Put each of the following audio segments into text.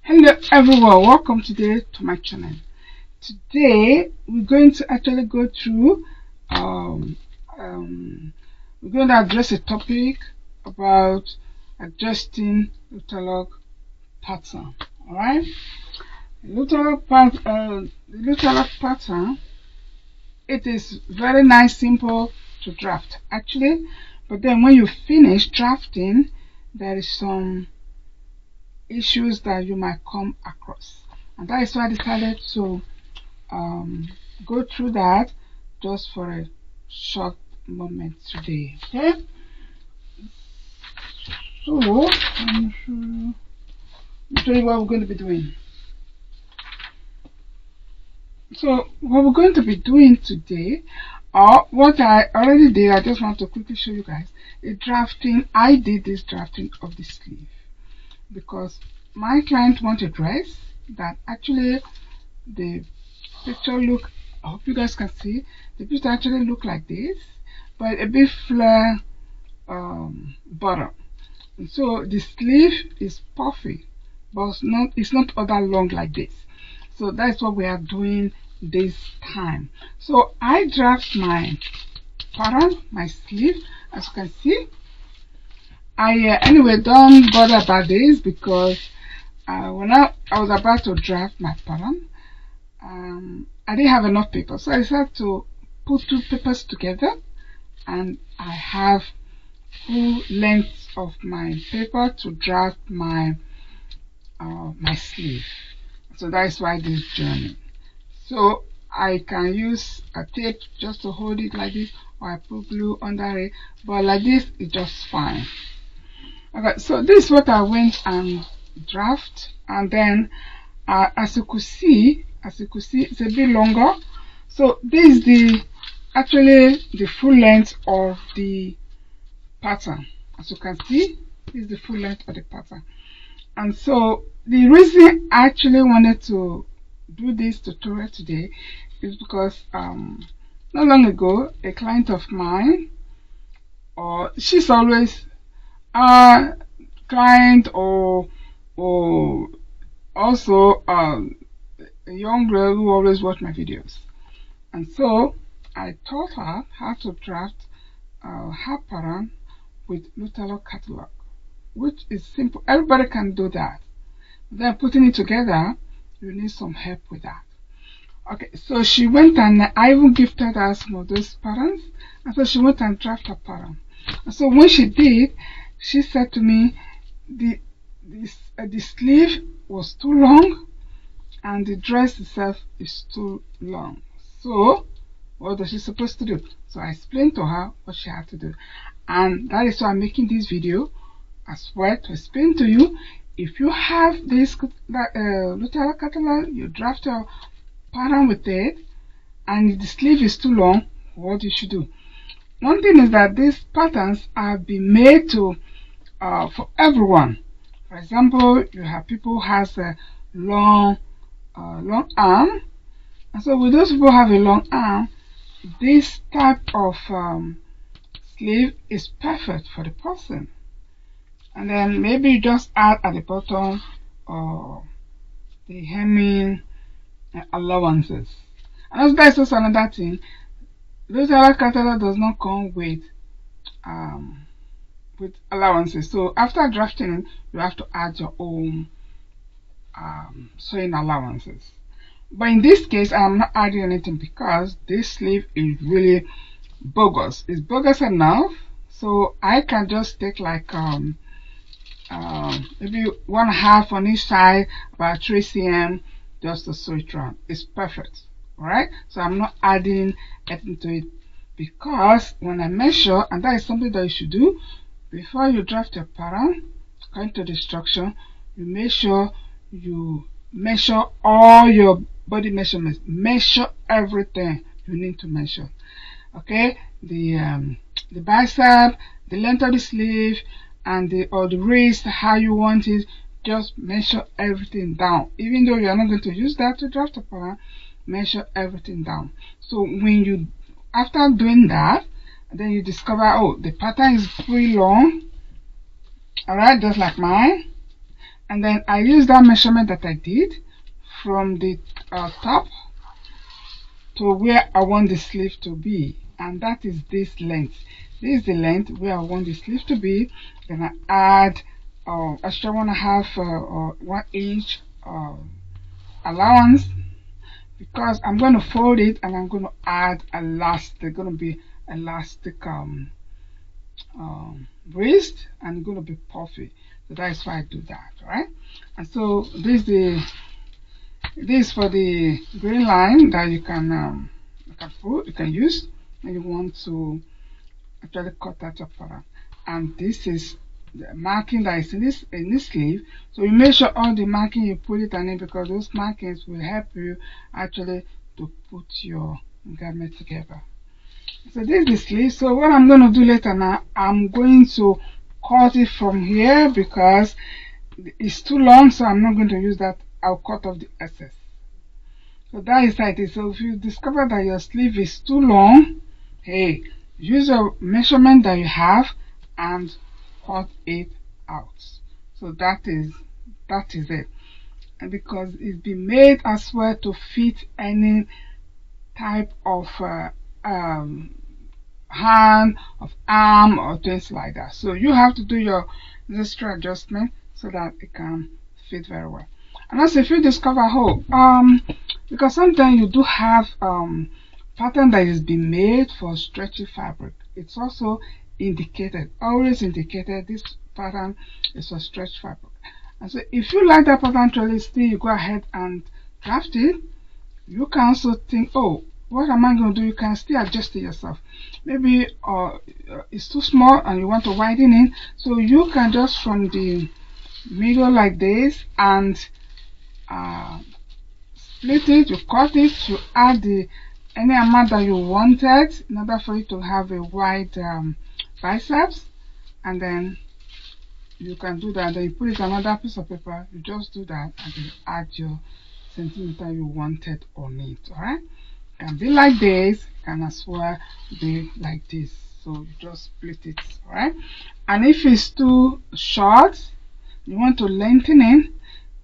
Hello everyone, welcome today to my channel. Today we're going to actually go through we're going to address a topic about adjusting lutterloh pattern. Alright, the lutterloh pattern, it is very nice, simple to draft actually, but then when you finish drafting there is some issues that you might come across, and that is why I decided to go through that just for a short moment today. Okay, so I'm show you what we're going to be doing. So what we're going to be doing today, or what I already did, I just want to quickly show you guys a drafting. I did this drafting of the sleeve because my client wanted a dress that actually the picture look, I hope you guys can see, the picture actually look like this, but a bit flare bottom. And so the sleeve is puffy, but it's not all that long like this. So that's what we are doing this time. So I draft my pattern, my sleeve, as you can see. I anyway, don't bother about this because when I was about to draft my pattern, I didn't have enough paper, so I decided to put two papers together, and I have full length of my paper to draft my my sleeve. So that is why this journey. So I can use a tape just to hold it like this, or I put glue under it, but like this is just fine. Okay, so this is what I went and draft, and then as you could see, it's a bit longer. So this is the actually the full length of the pattern. As you can see, this is the full length of the pattern. And so the reason I actually wanted to do this tutorial today is because not long ago a client of mine, or she's always a client, or also a young girl who always watch my videos, and so I taught her how to draft her pattern with lutterloh catalog, which is simple. Everybody can do that. Then putting it together, you need some help with that. Okay, so she went, and I even gifted her some of those patterns, and so she went and drafted her pattern. And so when she did, she said to me, the sleeve was too long and the dress itself is too long. So what is she supposed to do? So I explained to her what she had to do, and that is why I'm making this video as well, to explain to you. If you have this lutterloh catalog, you draft your pattern with it, and the sleeve is too long, what you should do. One thing is that these patterns have been made to for everyone. For example, you have people who has a long arm, and so with those people who have a long arm, this type of sleeve is perfect for the person. And then maybe you just add at the bottom the hemming allowances. And that's also another thing. Lutterloh catalog does not come with allowances. So after drafting, you have to add your own sewing allowances. But in this case, I'm not adding anything because this sleeve is really bogus. It's bogus enough, so I can just take like maybe 1/2 on each side, about 3 cm, just to sew it around. It's perfect. Alright, so I'm not adding anything to it, because when I measure, and that is something that you should do before you draft your pattern, according to the instruction, you make sure you measure all your body measurements. Measure everything you need to measure. Okay, the bicep, the length of the sleeve, and the wrist, how you want it. Just measure everything down. Even though you are not going to use that to draft a pattern, measure everything down. So when you, after doing that, then you discover, oh, the pattern is pretty long. Alright, just like mine. and then I use that measurement that I did from the top to where I want the sleeve to be, and that is this length. This is the length where I want the sleeve to be. Then I add extra 1.5 or 1 inch allowance, because I'm going to fold it and I'm going to add elastic. There's going to be elastic wrist, and it's going to be puffy. So that's why I do that, right? And so this for the green line that you can use when you want to actually cut out your pattern. And this is the marking that is in this sleeve. So you make sure all the marking you put it on it, because those markings will help you actually to put your garment together. So this is the sleeve. So what I'm going to do later now, I'm going to cut it from here because it's too long, so I'm not going to use that. I'll cut off the excess. So that is how it is. So if you discover that your sleeve is too long, hey, use your measurement that you have and cut it out. So that is it. And because it's been made as well to fit any type of hand, of arm, or things like that. So you have to do your extra adjustment so that it can fit very well. And also, if you discover because sometimes you do have pattern that is being made for stretchy fabric, it's also indicated, always indicated, this pattern is for stretch fabric. And so if you like that pattern actually still, you go ahead and draft it. You can also think, oh, what am I going to do? You can still adjust it yourself. Maybe it's too small and you want to widen it, so you can just from the middle like this and split it, you cut it, you add any amount that you wanted in order for it to have a wide biceps, and then you can do that. Then you put it on another piece of paper, you just do that, and you add your centimeter you wanted on it. Alright, can be like this, can as well be like this. So you just split it. Alright, and if it's too short, you want to lengthen it,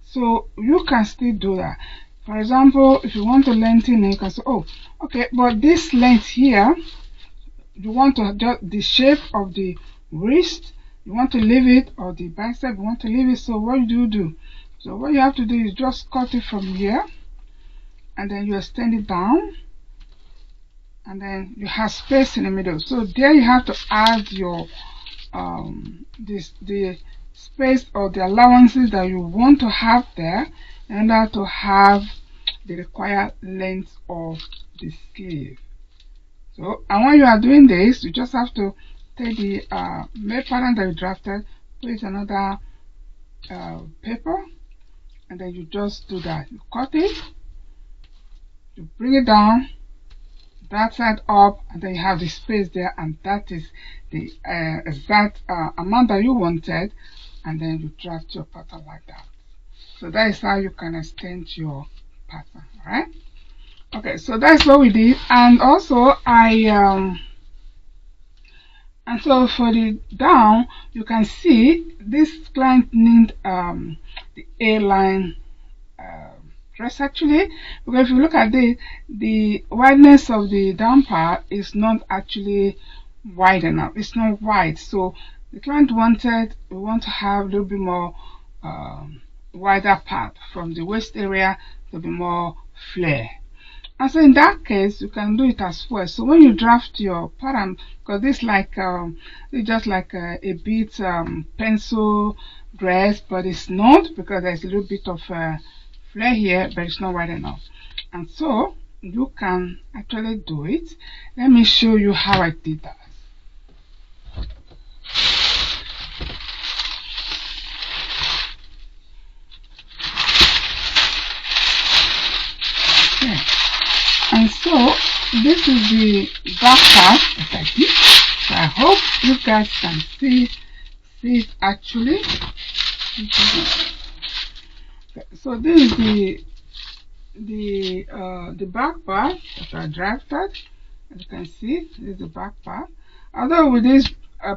so you can still do that. For example, if you want to lengthen it, you can say, oh, okay, but this length here, you want to adjust the shape of the wrist, you want to leave it, or the bicep, you want to leave it. So what do you do? So what you have to do is just cut it from here, and then you extend it down, and then you have space in the middle. So there you have to add your the space or the allowances that you want to have there in order to have the required length of the sleeve. So, and when you are doing this, you just have to take the main pattern that you drafted, put it on another paper, and then you just do that. You cut it, you bring it down, that side up, and then you have the space there, and that is the exact amount that you wanted, and then you draft your pattern like that. So that is how you can extend your pattern. Alright, okay, so that's what we did. And also and so for the down, you can see this client need the A-line dress actually, because if you look at the wideness of the down part is not actually wide enough. It's not wide, so the client we want to have a little bit more wider part from the waist area to be more flare. And so in that case, you can do it as well. So when you draft your pattern, because this like it's just like a bit pencil dress, but it's not, because there's a little bit of flare here, but it's not wide enough. And so you can actually do it. Let me show you how I did that. Okay. And so this is the back part that I did. So I hope you guys can see it actually. Okay. So this is the back part that I drafted. As you can see, this is the back part. Although with this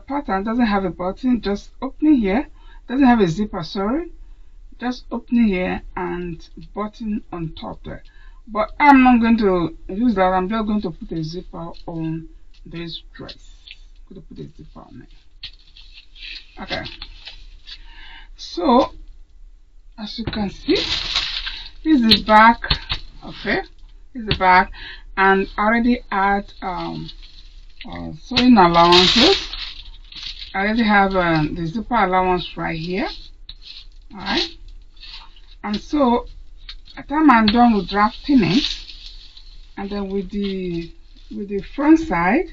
pattern doesn't have a button, just opening here, doesn't have a zipper, sorry. just open here and button on top there. But I'm not going to use that. I'm just going to put a zipper on this dress. I'm going to put a zipper on it. Okay. So as you can see, this is the back. Okay, this is the back, and I already add sewing allowances. I already have the zipper allowance right here. Alright, and so at the time I'm done with drafting it, and then with the front side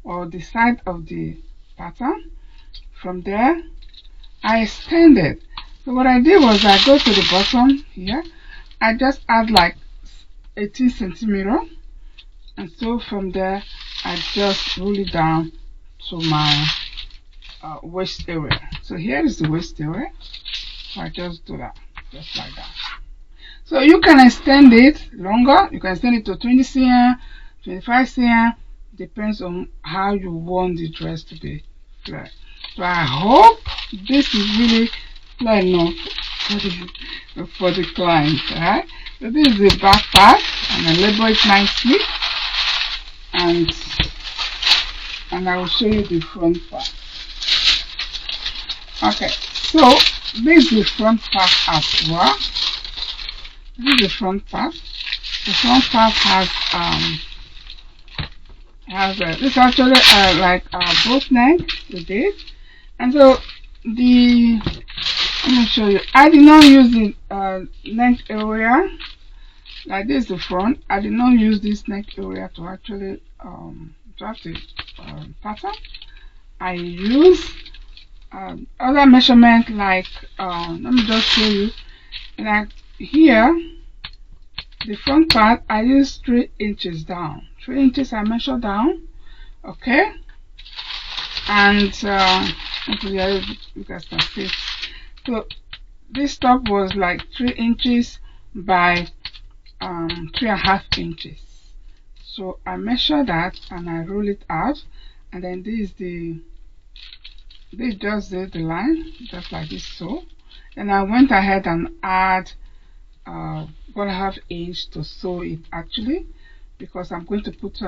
or the side of the pattern, from there I extended. So what I did was I go to the bottom here, I just add like 18 centimeter, and so from there I just roll it down to my waist area. So here is the waist area. So I just do that, just like that. So you can extend it longer. You can extend it to 20 cm, 25 cm, depends on how you want the dress to be flared. So I hope this is really clear enough for the client. Alright, so this is the back part, and I label it nicely, and I will show you the front part. Okay, so this is the front part as well. This is the front part. The front part has this is actually like boat neck we did, and so let me show you. I did not use the neck area. Like this is the front. I did not use this neck area to actually draft the pattern. I use other measurement, like let me just show you. Like here, the front part I use 3 inches down. 3 inches I measure down. Okay, and hopefully you guys can see. So this top was like 3 inches by 3.5 inches. So I measure that and I roll it out, and then this just the line, just like this. So then I went ahead and add 1.5 inch to sew it, actually, because I'm going to put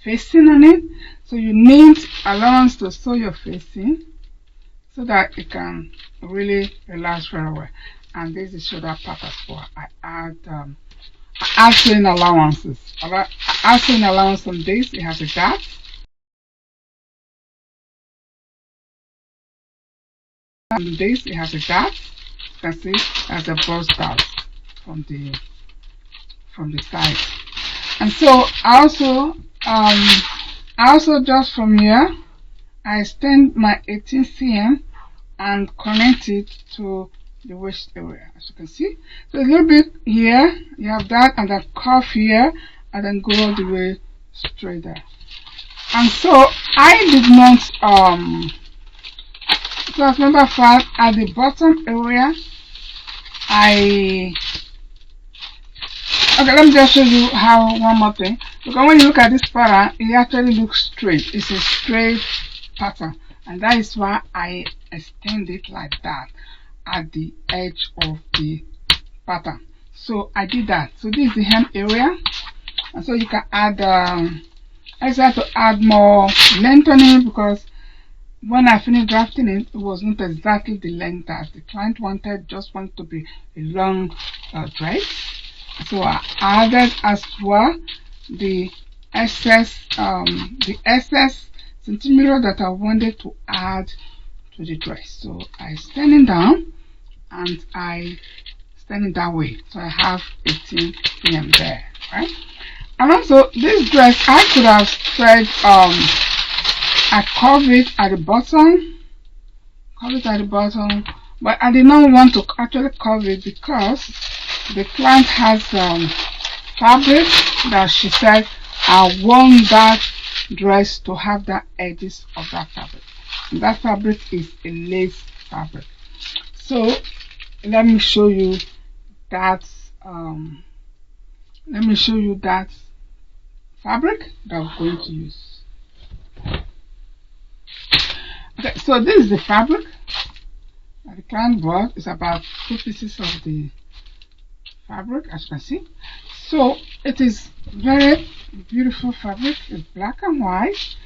facing on it. So you need allowance to sew your facing so that it can really relax very well. And this is shoulder part as well. I add sewing allowances. I add sewing allowance on this. It has a gap. On this it has a gap. You can see there's a bust out from the side. And so I also just from here I extend my 18 cm and connect it to the waist area, as you can see. So a little bit here, you have that, and then curve here, and then go all the way straight there. And so I did not so as number 5, at the bottom area okay, let me just show you how, one more thing, because when you look at this pattern, it actually looks straight. It's a straight pattern, and that is why I extend it like that at the edge of the pattern. So I did that. So this is the hem area, and so you can add I decided to add more length on it, because when I finished drafting it, it was not exactly the length that the client wanted, just wanted to be a long dress. So I added as well the excess centimeter that I wanted to add to the dress. So I stand it down and I stand it that way. So I have 18 cm there, right? And also this dress I could have spread I curve it at the bottom, but I did not want to actually curve it because the client has fabric that she said I want that dress to have the edges of that fabric. And that fabric is a lace fabric. So let me show you that fabric that I'm going to use. Okay, so this is the fabric that the client bought is about 2 pieces of the fabric, as you can see. So it is very beautiful fabric. It's black and white,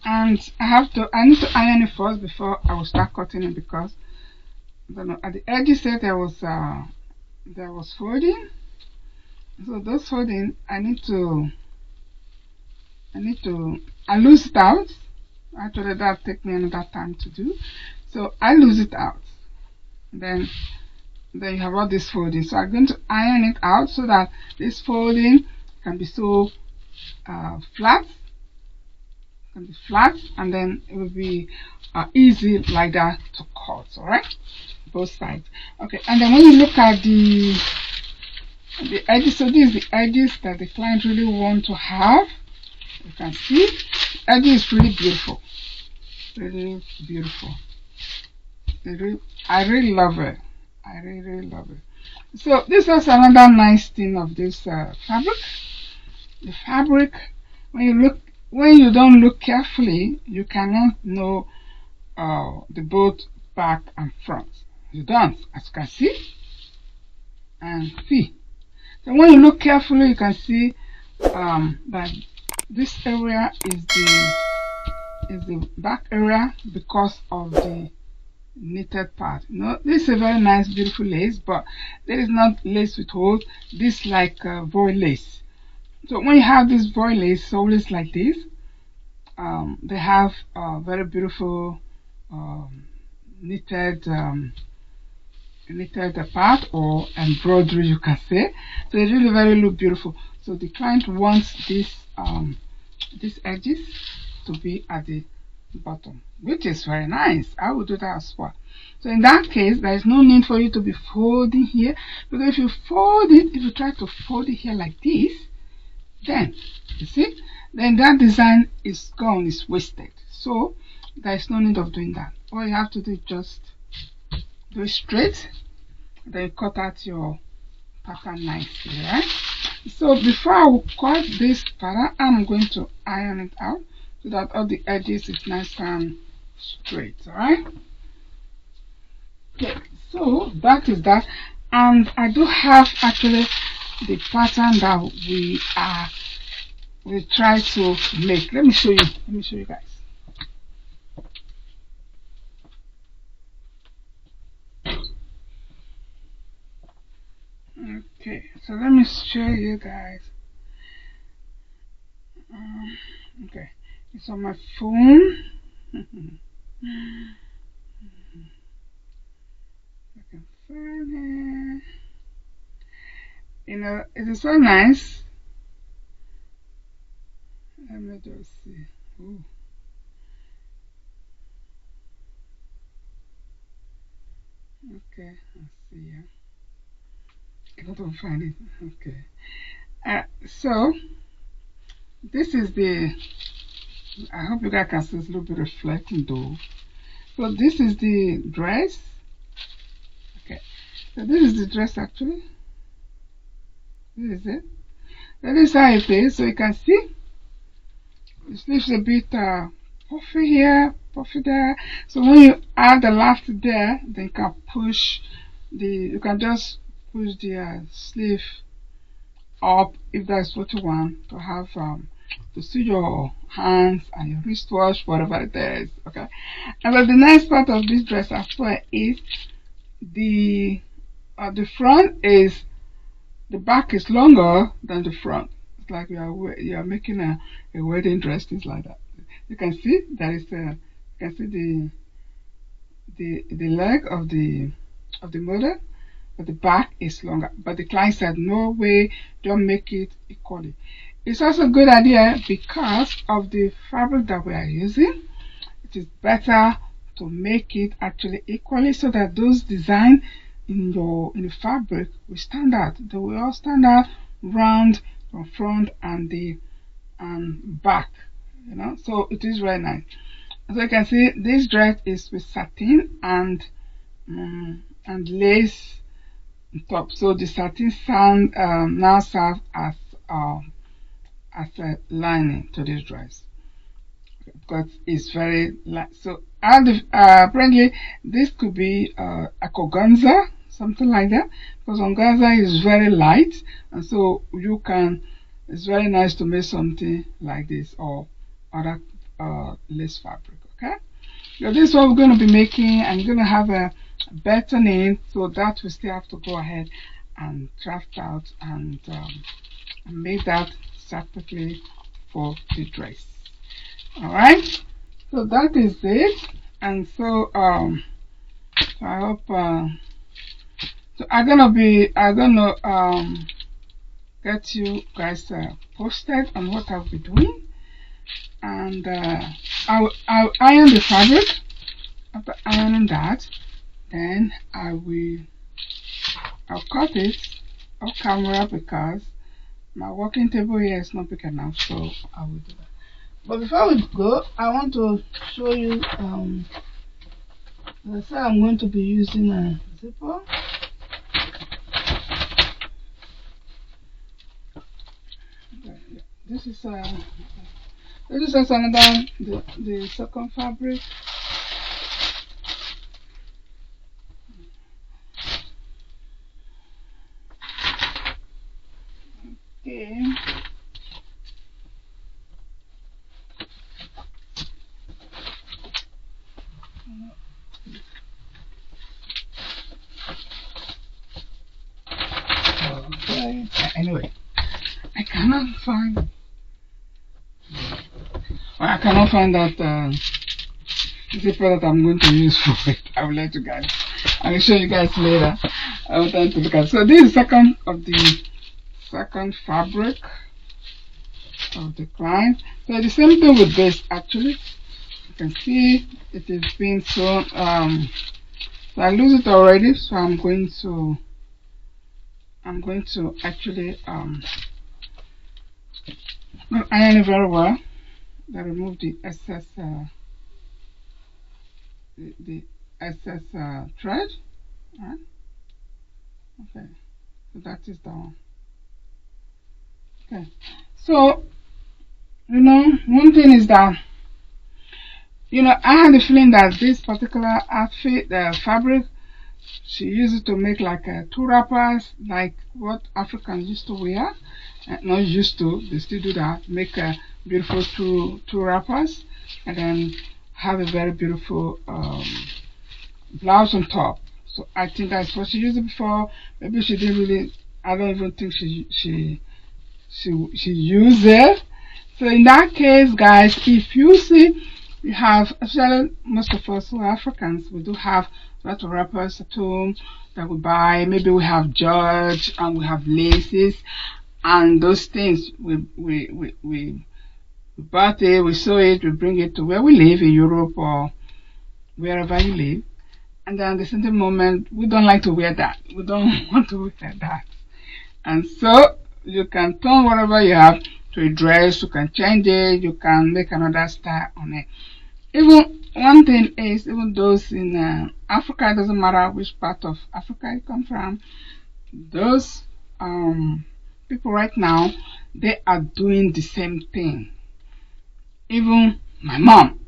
and I need to iron it first before I will start cutting it, because I don't know, at the edges there was folding. So those folding I lose it out. Actually, that take me another time to do. So I lose it out. Then you have all this folding. So I'm going to iron it out so that this folding can be so flat. Can be flat, and then it will be easy like that to cut. All right, both sides. Okay, and then when you look at the edges, so these are the edges that the client really want to have. You can see the edge is really beautiful, really beautiful. I really love it. I really love it. So this is another nice thing of this fabric. The fabric, when you don't look carefully, you cannot know the both back and front. You don't, as you can see and see. So when you look carefully, you can see that this area is the back area because of the knitted part. This is a very nice, beautiful lace, but there is not lace with holes. This like voile lace. So when you have this voile lace, it's always like this. They have very beautiful knitted part, or embroidery, you can say. So it really very look beautiful. So the client wants these edges to be at the bottom, which is very nice. I would do that as well. So in that case, there is no need for you to be folding here, because if you try to fold it here like this, then you see, then that design is gone, is wasted. So there is no need of doing that. All you have to do is just do it straight, then you cut out your pattern nicely, right? So before I will cut this pattern, I'm going to iron it out so that all the edges is nice and straight. All right. Okay, so that is that, and I do have actually the pattern that we try to make. Let me show you guys. Okay, so let me show you guys. Okay, it's on my phone. I can find it. It is so nice. Let me just see. Ooh. Okay, let's see here. I don't find it. Okay. So this is the. I hope you guys can see it's a little bit reflecting though. So this is the dress. Okay. So this is the dress actually. This is it. That is how it is. So you can see the sleeves a bit puffy here, puffy there. So when you add the last there, then you can push you can just push the sleeve up if that's what you want to have to see your hands and your wristwatch, whatever it is. Okay. And but the nice part of this dress as well is the front is, the back is longer than the front. It's like you are making a wedding dress, things like that. You can see there is you can see the leg of the model, but the back is longer. But the client said no way, don't make it equally. It's also a good idea because of the fabric that we are using. It is better to make it actually equally so that those designs in the fabric will stand out. They will all stand out round from front and the back. So it is very nice. So you can see this dress is with satin and lace on top. So the satin now serves as a lining to this dress. because it's very light. So apparently this could be a organza, something like that, because organza is very light, and so you can. It's very nice to make something like this or other lace fabric. Okay, so this is what we're going to be making. I'm going to have a better name, so that we still have to go ahead and draft out and make that separately for the dress. Alright, so that is it. And so so I hope so I'm gonna get you guys posted on what I'll be doing, and I'll iron the fabric. After ironing that, then I'll cut it off camera because my working table here is not big enough, so I will do that. But before we go, I want to show you, as I said, I'm going to be using a zipper. This is another the second fabric. Okay. Okay. Anyway, I cannot find that zipper that I'm going to use for it. I will let you guys. I will show you guys later. I want time to look at. So this is second fabric of the client. So the same thing with this actually. You can see it is being sewn. So I lose it already. So I'm going to actually iron it very well. Then remove the excess the excess thread. Right? Okay, so that is the one. Okay, so one thing is that I had the feeling that this particular outfit, the fabric, she used it to make like two wrappers, like what Africans used to wear. Not used to, they still do that. Make a beautiful two wrappers, and then have a very beautiful blouse on top. So I think that's what she used it before. Maybe she didn't really. I don't even think she used it. So in that case, guys, if you see, we have, especially most of us who are Africans, we do have a lot of wrappers at home that we buy. Maybe we have George and we have laces, and those things we bought it, we sew it, we bring it to where we live in Europe or wherever you live, and then at the same moment we don't like to wear that. We don't want to wear that, and so you can turn whatever you have to a dress. You can change it. You can make another style on it. Even one thing is, even those in Africa, it doesn't matter which part of Africa you come from, those people right now, they are doing the same thing. Even my mom,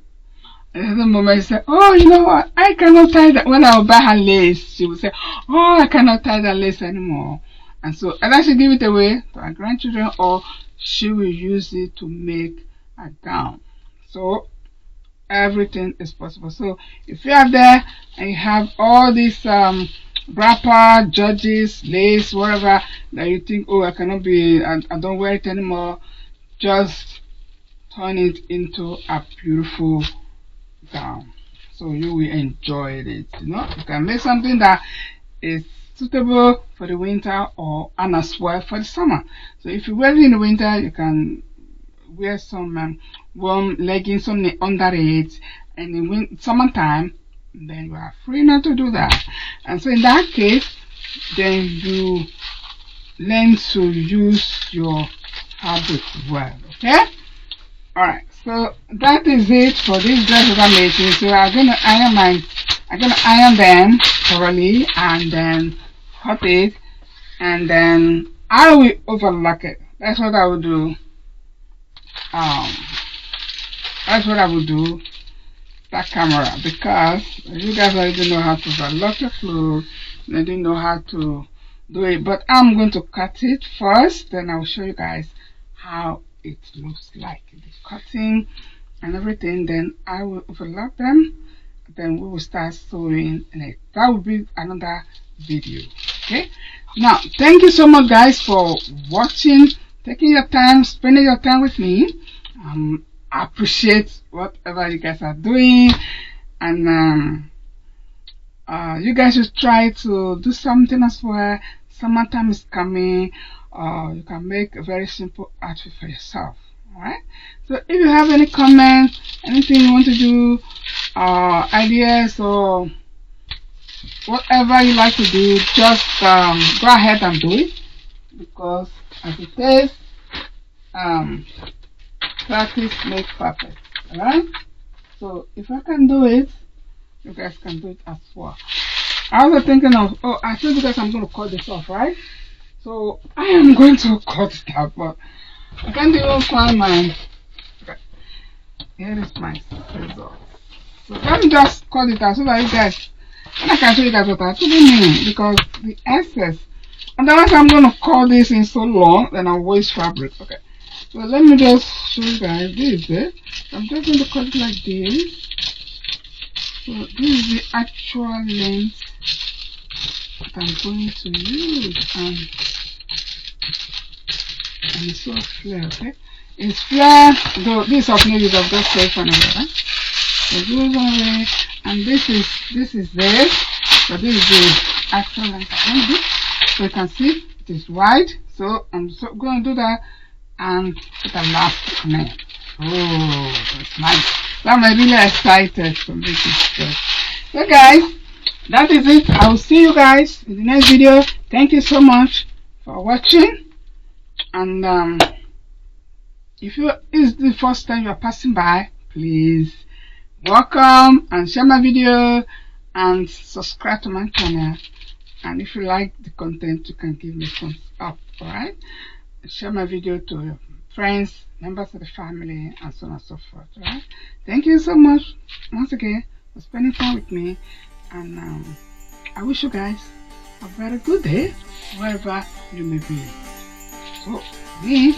at the moment, she said, "Oh, you know what? I cannot tie that." When I would buy her lace, she would say, "Oh, I cannot tie that lace anymore." And so either she give it away to her grandchildren, or she will use it to make a gown. So everything is possible. So if you are there and you have all these wrapper, judges, lace, whatever that you think, "Oh, I cannot be, I don't wear it anymore," just turn it into a beautiful gown. So you will enjoy it. You can make something that is suitable for the winter or and as well for the summer. So if you wear it in the winter, you can wear some warm leggings, something under it, and in summertime, then you are free not to do that. And so in that case, then you learn to use your fabric well. Okay. All right. So that is it for this dress that I'm making. So I'm gonna iron them thoroughly and then cut it, and then I will overlock it. That's what I will do. I That's what I will do, that camera, because you guys already know how to do lutterloh. I didn't know how to do it, but I'm going to cut it first, then I'll show you guys how it looks like, the cutting and everything. Then I will overlap them, then we will start sewing in it. That will be another video. Okay, now thank you so much guys for watching, taking your time, spending your time with me. I appreciate whatever you guys are doing, and you guys should try to do something as well. Summertime is coming. You can make a very simple outfit for yourself. Alright, so if you have any comments, anything you want to do, ideas, or whatever you like to do, just go ahead and do it, because as it says, practice makes perfect. Alright, so if I can do it, you guys can do it as well. I was thinking of, I told you guys I'm going to cut this off, right? So I am going to cut it out, but I can't even find my, here is my scissors. So let me just cut it out so that you guys, and I can show you guys what I actually mean, because the excess, otherwise I'm going to cut this in so long, then I'll waste fabric. Okay, so let me just show you guys, this is it. I'm just going to cut it like this. So this is the actual length that I'm going to use, and it's so flare, okay? It's flare, though this of no use, of just safe and everything. So this away, and this is this, but this is the actual length I'm going to do. So you can see it is wide, so I'm going to do that and put a last name. Oh, that's nice. So I'm really excited to make this. So guys, that is it. I will see you guys in the next video. Thank you so much for watching. And if it's the first time you are passing by, please welcome and share my video and subscribe to my channel. And if you like the content, you can give me thumbs up. Alright, share my video to your friends, members of the family, and so on and so forth. Alright, thank you so much once again for spending time with me, and I wish you guys a very good day wherever you may be. So, bye.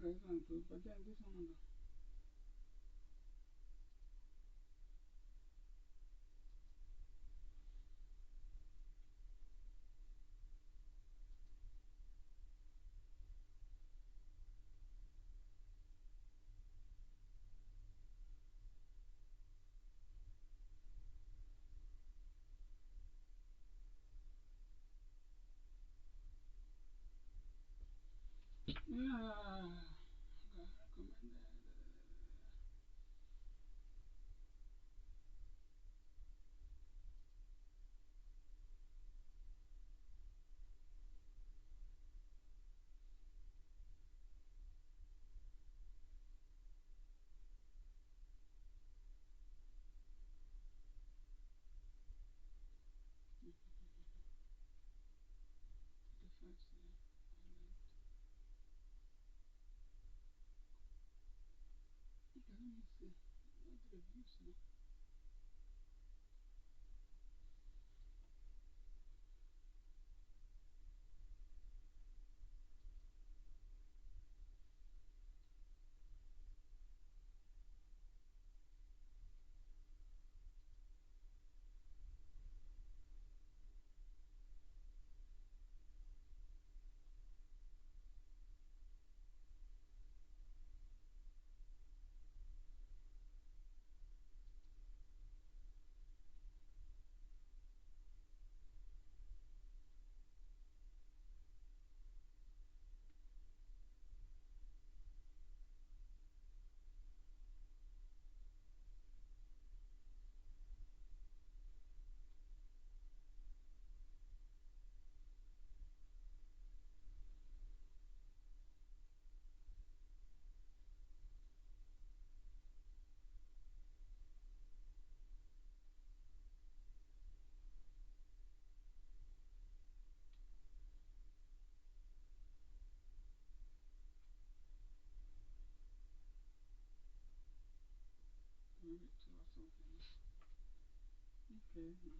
Okay, this one good, but then this one no. Yeah, God recommended. The first island. Okay, let me see. What reviews now? Maybe two or something. Okay, no.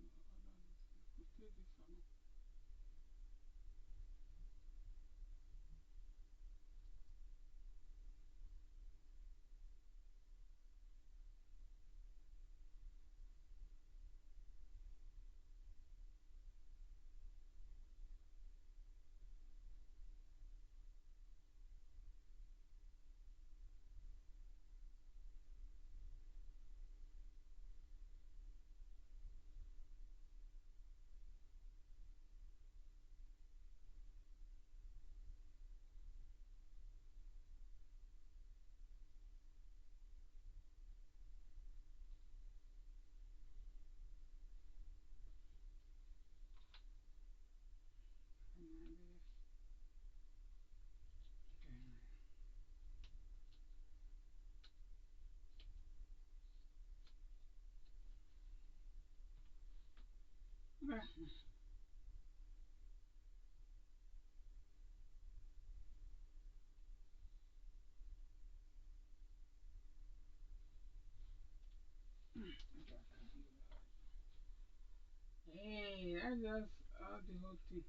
You see, you could take this along. And maybe, okay. Okay. Okay, I can't do that. Hey, that's just the whole thing.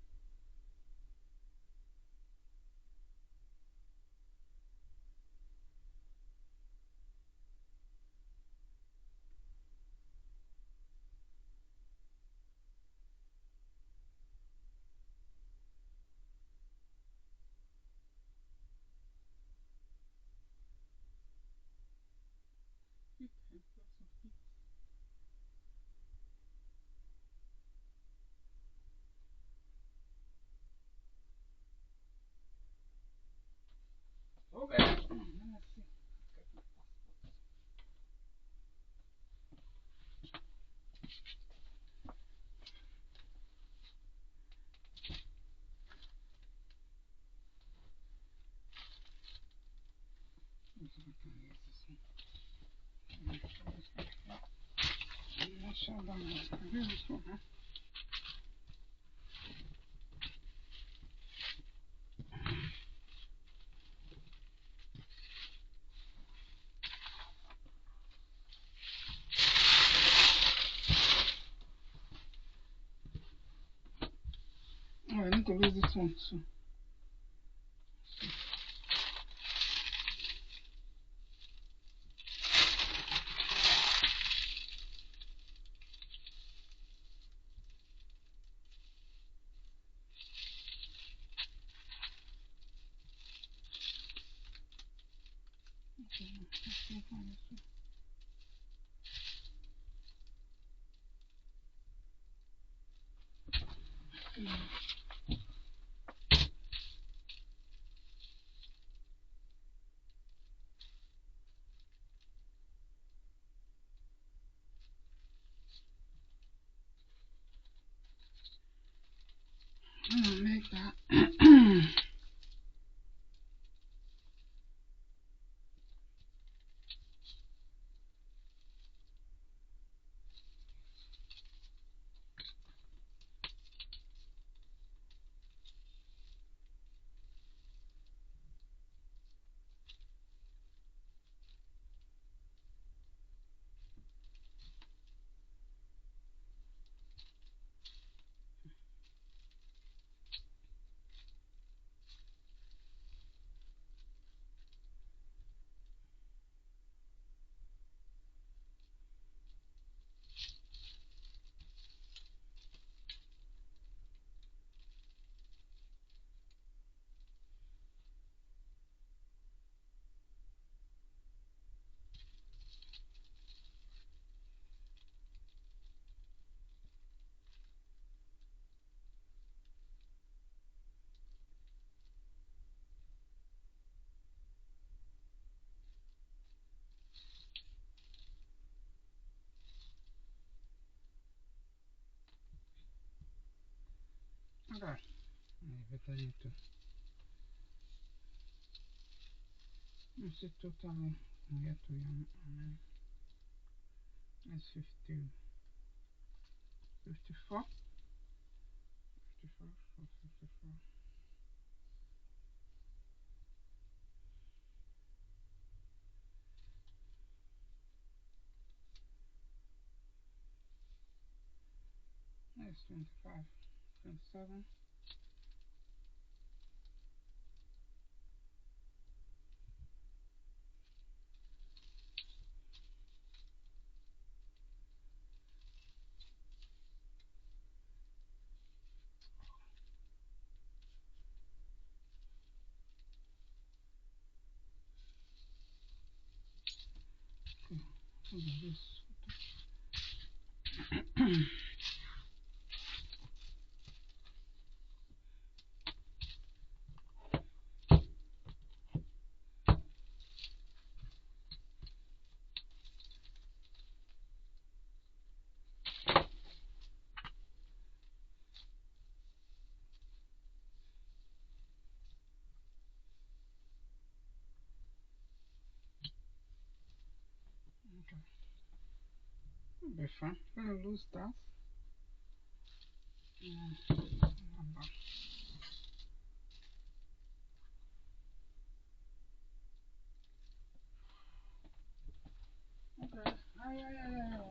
It has lots of it. This one, huh? Oh, I need to lose this one too. I'm gonna make that. Okay. Better need to. Let's see totally get to that's 50, 54, 54, 54. That's 25, 27. Okay. This. Okay. It'll be fun. Gonna lose that. Yeah. Okay. Yeah.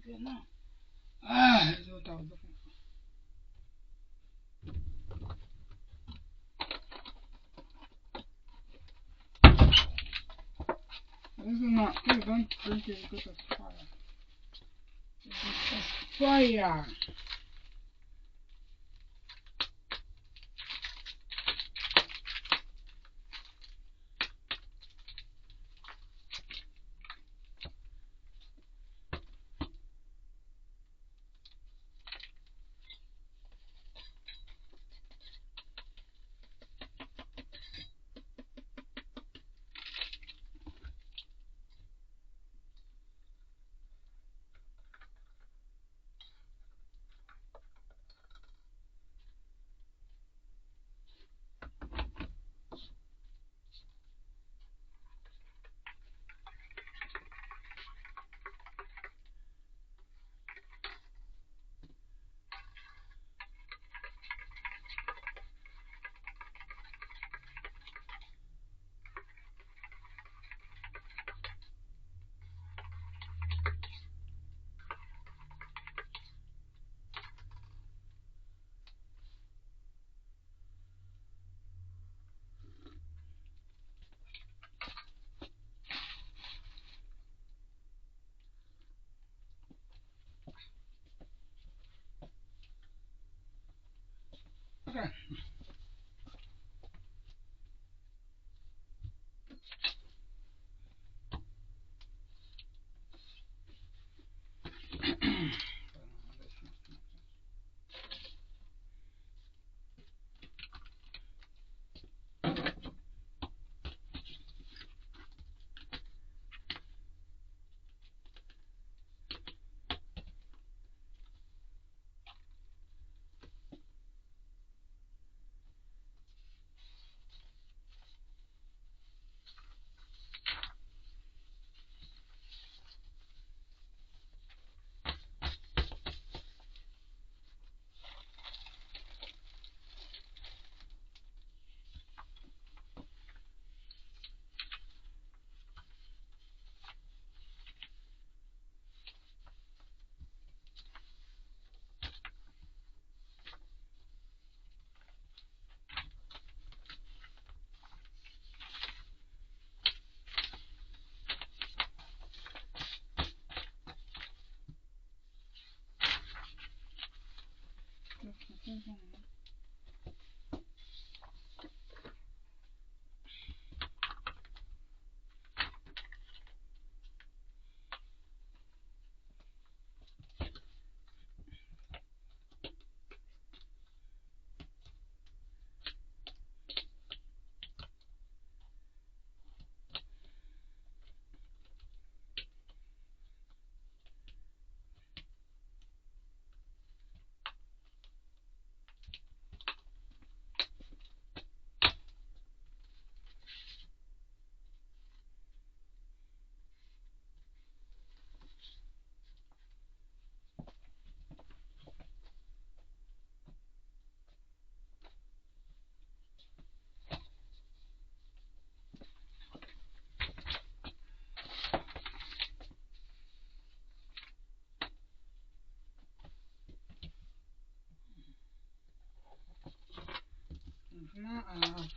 Okay, now. That's what I was looking for. This is not. Please don't drink it because it's fire. It's fire.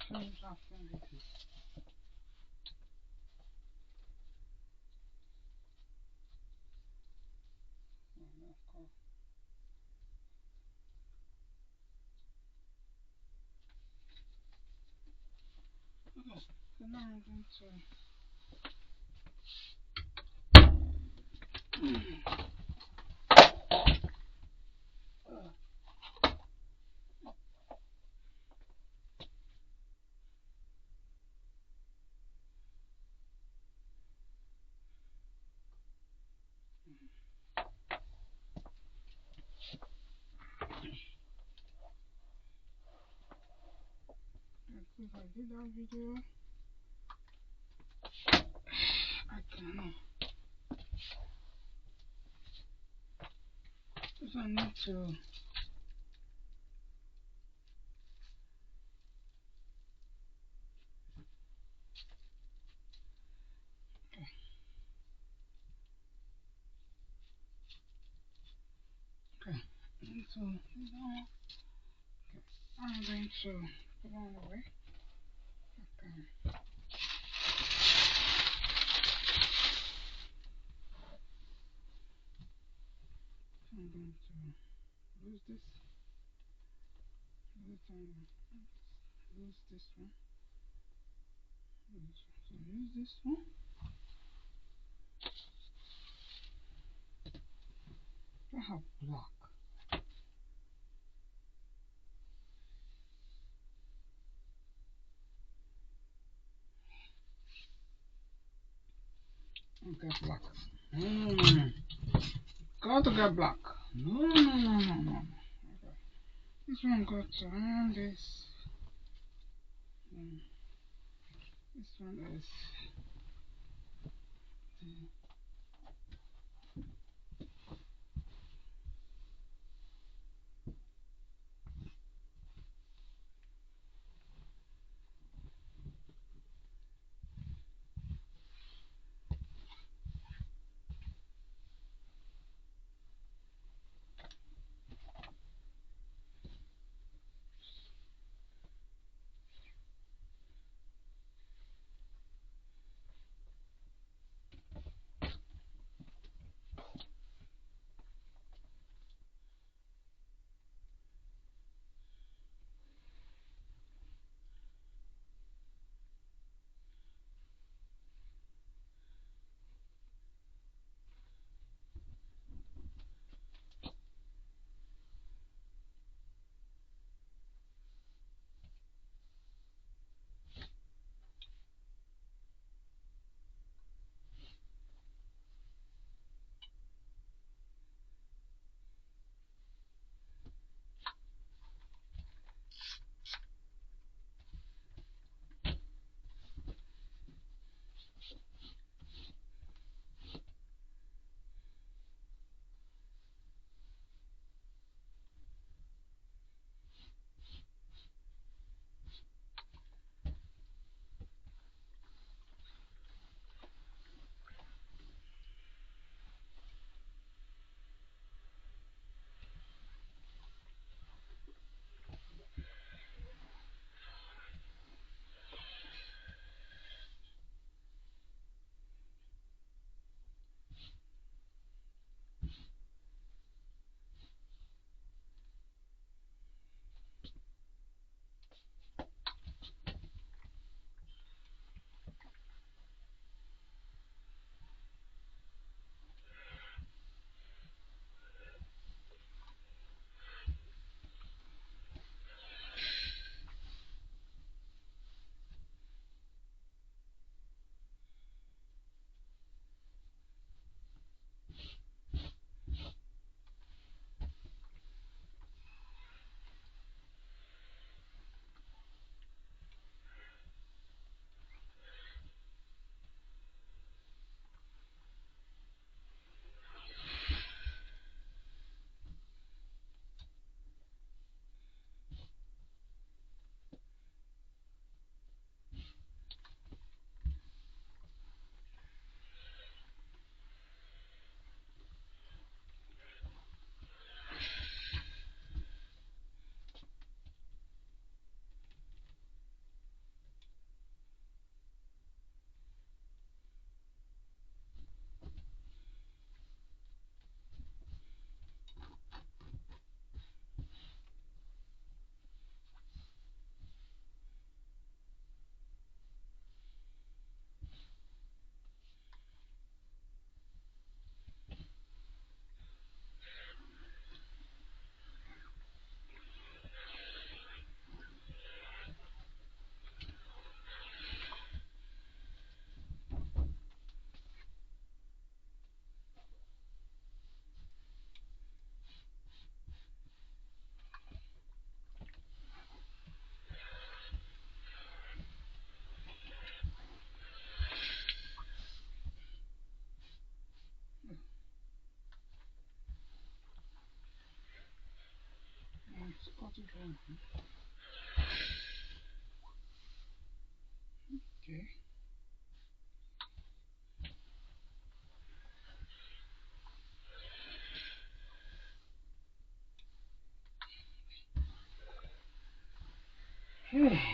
finished drafting this. Okay, so now I'm going to if I did that video, I can. If I need to. Okay, so now I'm going to put on away. Okay. I'm going to lose this. Lose this one. So use this one. I have black. Okay, black. No. Got to get black. No. Okay. This one got to run this. This one is. cut it wrong. Okay.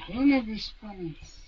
One of these planets.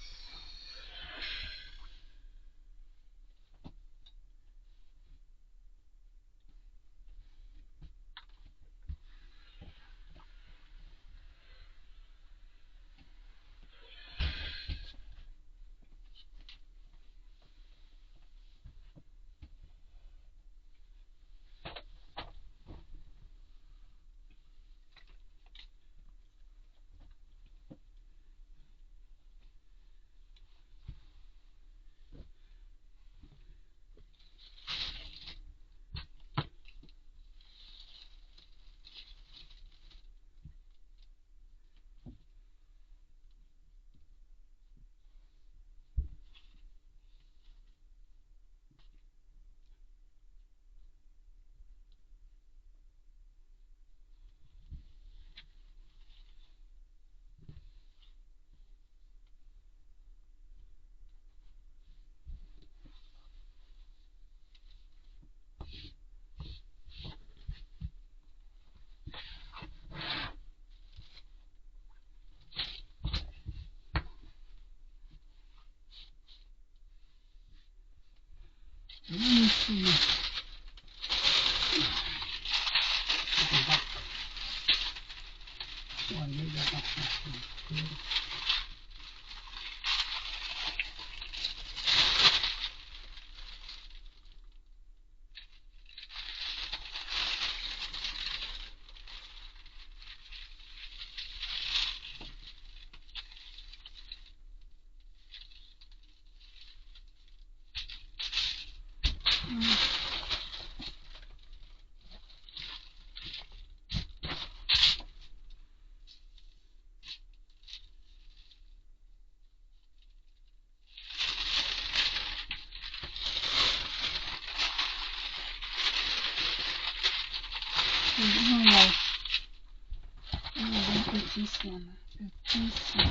Let me see. This one, this one.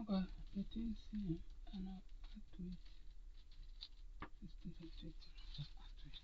Okay, the things here, and I'll add to it. This thing I'll take to add to it.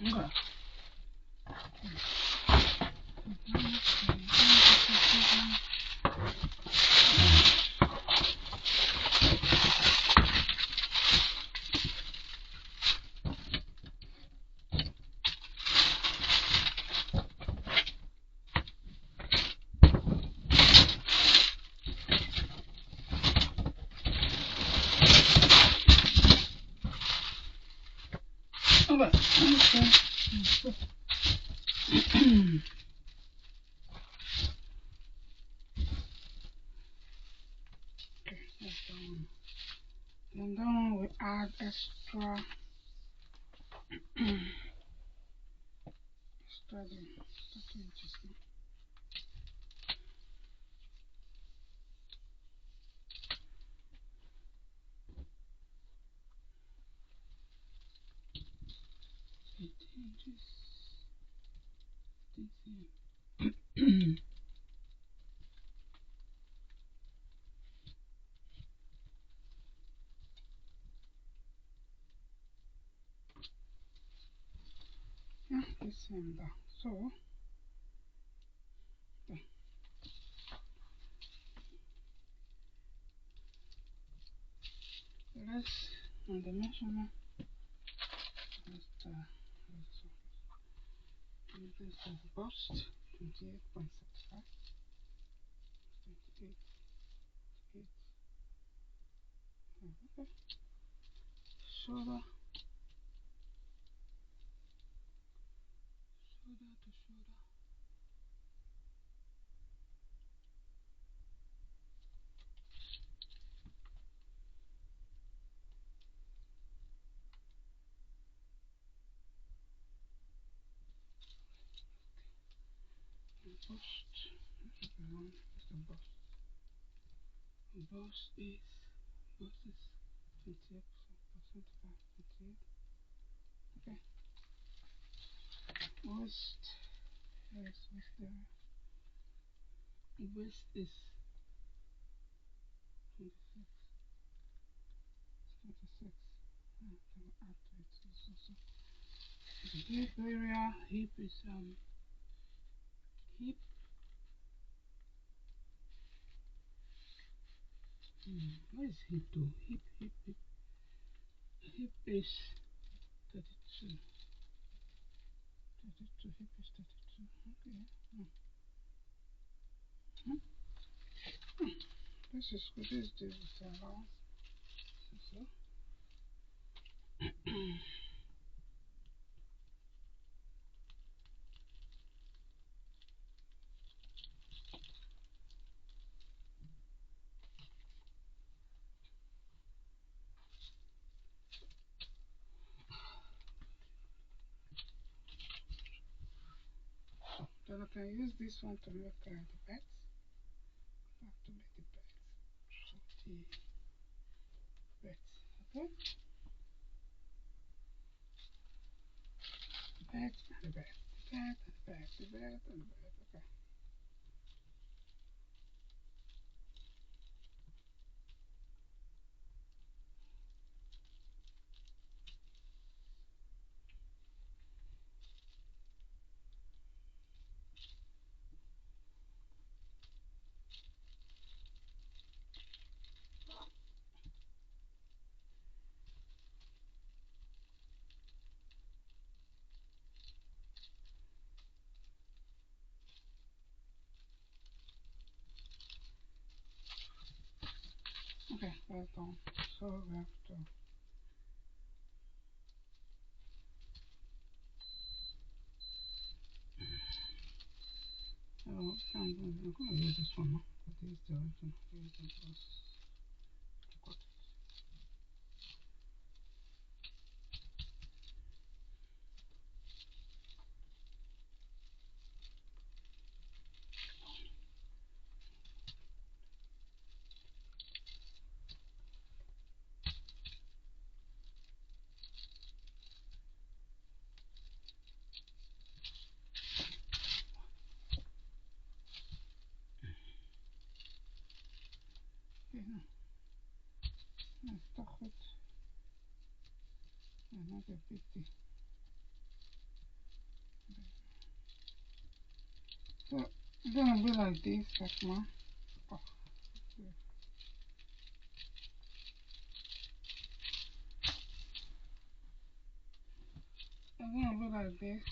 Okay. Then that one we add extra extra the 30 inches now. Inches. Yeah, the same there. So okay. Let's on the measurement. Let's this is bust 28.75. 28. Okay. Shoulder to shoulder. Bust. Where's the bust? Bust is 28%, 28. Okay. Waist. Yes, waist there. Waist is 26. 26. Can add to it. It's also the hip area. Hip is hip. What is hip though? Hip. Hip is 32. 32. Hip is 32. Okay. This is good. This is allowance. So. Then I can use this one to make the beds. I have to make the beds. So the beds, okay? The bed and the bed, the bed and the bed, the bed and the bed, okay. Okay, that's done. So we have to I'm going to use this one now. This is the original. Use the plus. Got it. Okay, now let's start with another 50. So it's gonna be like this, like man. Oh, yeah. It's gonna be like this.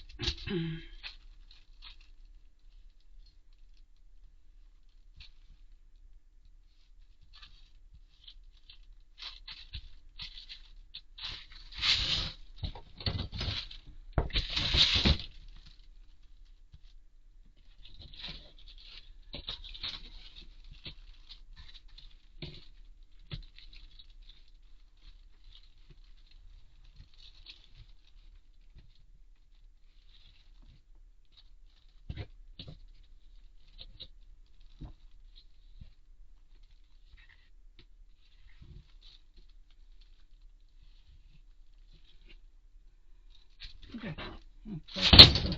Okay,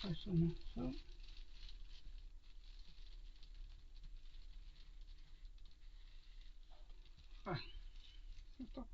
professional. So, ah, set up.